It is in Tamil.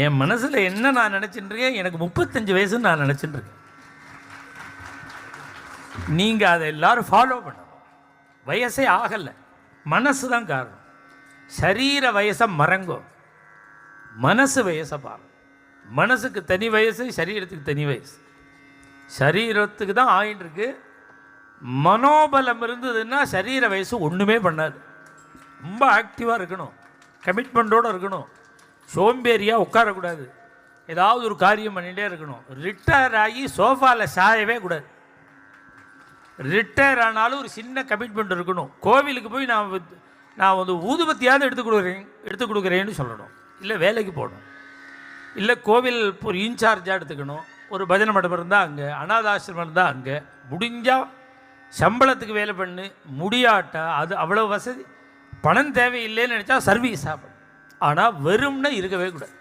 என் மனசில் என்ன நான் நினச்சிட்டு இருக்கேன், எனக்கு 35 வயசுன்னு நான் நினச்சிட்டு இருக்கேன். நீங்கள் அதை எல்லோரும் ஃபாலோ பண்ணணும். வயசே ஆகலை, மனசு தான் காரணம். சரீர வயசை மறங்கோ, மனசு வயசை பாருங்க. மனசுக்கு தனி வயசு, சரீரத்துக்கு தனி வயசு. சரீரத்துக்கு தான் ஆயின்னு இருக்கு. மனோபலம் இருந்ததுன்னா சரீர வயசு ஒன்றுமே பண்ணாது. ரொம்ப ஆக்டிவாக இருக்கணும், கமிட்மெண்ட்டோடு இருக்கணும், சோம்பேறியாக உட்காரக்கூடாது, ஏதாவது ஒரு காரியம் பண்ணிகிட்டே இருக்கணும். ரிட்டையர் ஆகி சோஃபாவில் சாயவே கூடாது. ரிட்டையர் ஆனாலும் ஒரு சின்ன கமிட்மெண்ட் இருக்கணும். கோவிலுக்கு போய் நான் வந்து ஊதுபத்தியாவது எடுத்து கொடுக்குறேன்னு சொல்லணும். இல்லை வேலைக்கு போகணும், இல்லை கோவில் ஒரு இன்சார்ஜாக எடுத்துக்கணும். ஒரு பஜனை மண்டபம் இருந்தால் அங்கே, அனாதாசிரமம் இருந்தால் அங்கே. முடிஞ்சால் சம்பளத்துக்கு வேலை பண்ணு, முடியாட்டா அது அவ்வளோ வசதி. பணம் தேவையில்லைன்னு நினச்சா சர்வீஸ் ஆகணும். ஆனால் வெறும்னா இருக்கவே கூடாது.